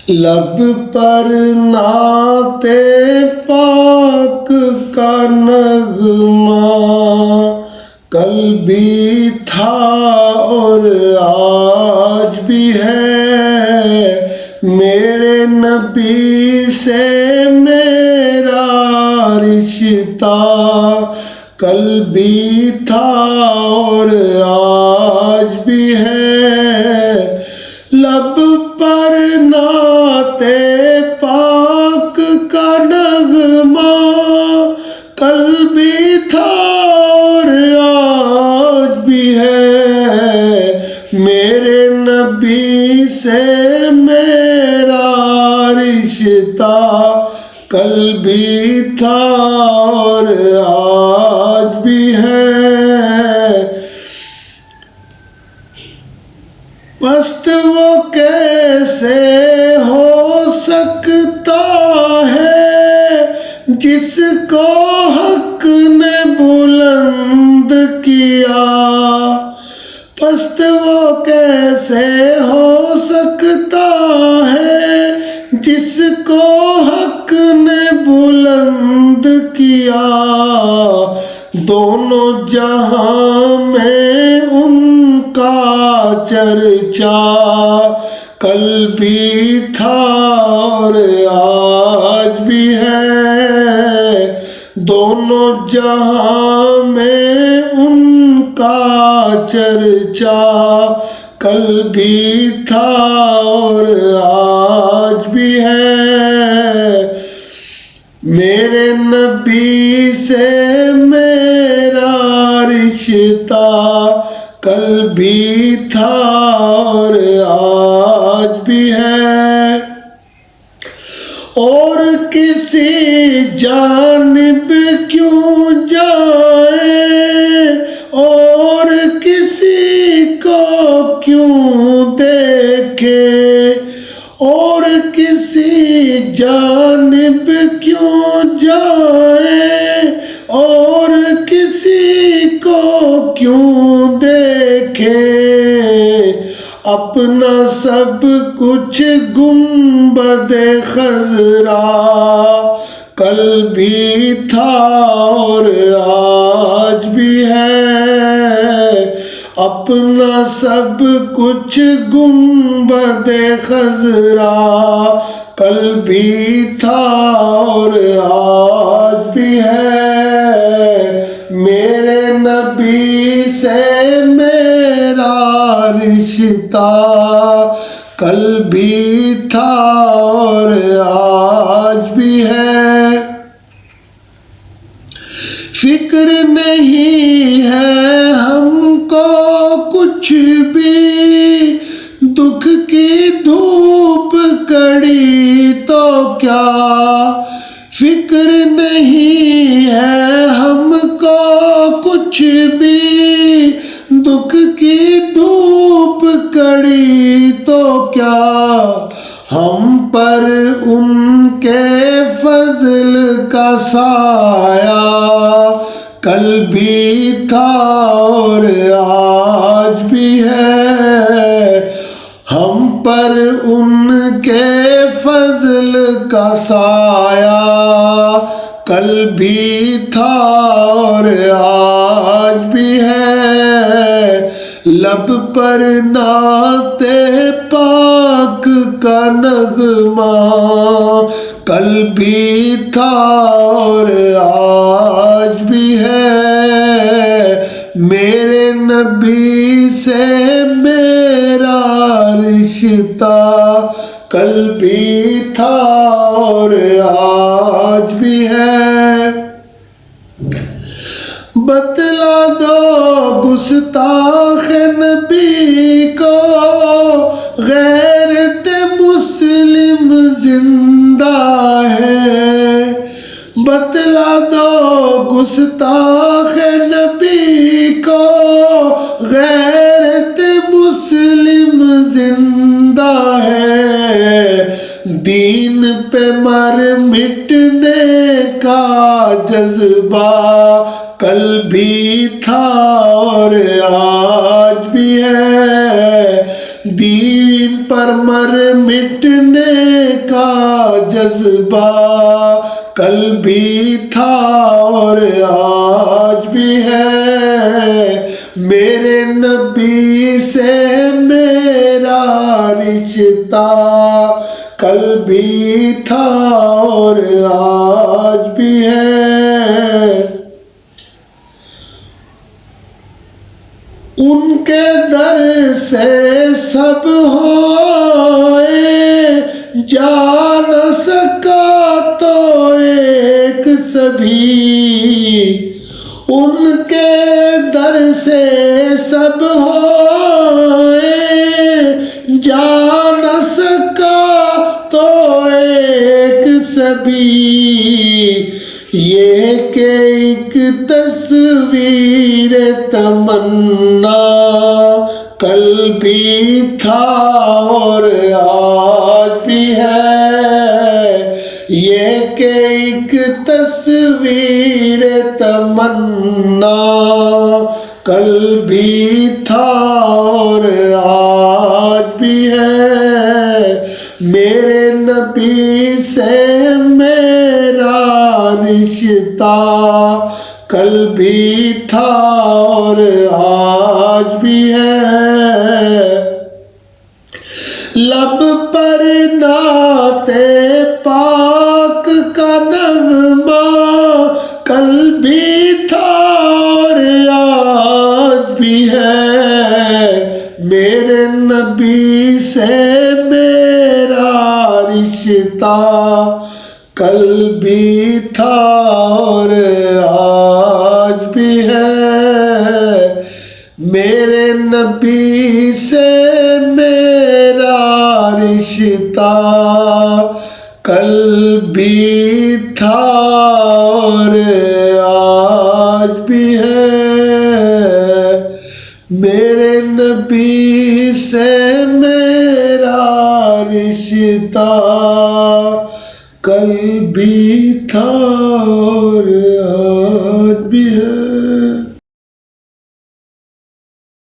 لب پر نعت پاک کا نغمہ کل بھی تھا اور آج بھی ہے، میرے نبی سے میرا رشتہ کل بھی تھا اور آج بھی ہے، لب پر نعت پاک کا نغمہ کل بھی تھا اور آج بھی ہے، میرے نبی سے میرا رشتہ کل بھی تھا اور آج بھی ہے، پست وہ کیسے ہو سکتا ہے جس کو حق نے بلند کیا، پست وہ کیسے ہو سکتا ہے جس کو حق نے بلند کیا، دونوں جہاں میں ان کا چرچا کل بھی تھا اور آج بھی ہے، دونوں جہاں میں ان کا چرچا کل بھی تھا اور آج بھی ہے، میرے نبی سے میرا رشتہ کل بھی تھا اور آج بھی ہے، اور کسی جانب کیوں جائیں اور کسی کو کیوں دیکھیں، اور کسی جانب کیوں جائیں اور کسی کو کیوں دیکھیں، اپنا سب کچھ گنبد خضرا کل بھی تھا اور آج بھی ہے، اپنا سب کچھ گنبد خضرا کل بھی تھا اور آج بھی ہے، میرے نبی سے میرا رشتہ کل بھی تھا اور آج بھی ہے، فکر نہیں ہے ہم کو کچھ بھی، دکھ کی دھوپ کڑی تو کیا، فکر نہیں ہے ہم کو کچھ بھی، دکھ کی دھوپ کڑی تو کیا، ہم پر ان کے فضل کا سایہ کل بھی تھا اور آج بھی ہے، ہم پر ان کے فضل کا سایہ کل بھی تھا اور آج بھی ہے، لب پر نعت پاک کا نغمہ کل بھی تھا اور آج بھی ہے، میرے نبی سے میرا رشتہ کل بھی تھا اور آج بھی ہے، بتلا دو گستاخ نبی کو غیرت مسلم زندہ ہے، بتلا دو گستاخ نبی کو غیرت مسلم زندہ ہے، دین پہ مر مٹنے کا جذبہ کل بھی تھا اور آج بھی ہے، دین پر مر مٹنے کا جذبہ کل بھی تھا اور آج بھی ہے، میرے نبی سے میرا رشتہ کل بھی تھا اور آج بھی ہے۔ ان کے در سے سب ہوئے، جا نہ سکا تو ایک سبھی، ان کے در سے سب ہوئے، جا نہ سکا تو ایک سبھی، یہ کہ ایک تصویر تمنا کل بھی تھا اور آج بھی ہے، یہ کہ ایک تصویر تمنا کل بھی تھا اور آج بھی ہے، میرے نبی سے میرا رشتہ کل بھی تھا اور آج بھی ہے۔ لب پر نعت پاک کا نغمہ کل بھی تھا اور آج بھی ہے، میرے نبی سے میرا رشتہ کل بھی تھا اور آج بھی ہے، میرے نبی سے میرا رشتہ کل بھی تھا اور آج بھی ہے، میرے نبی سے میرا رشتہ کل بھی تھا اور آج بھی ہے۔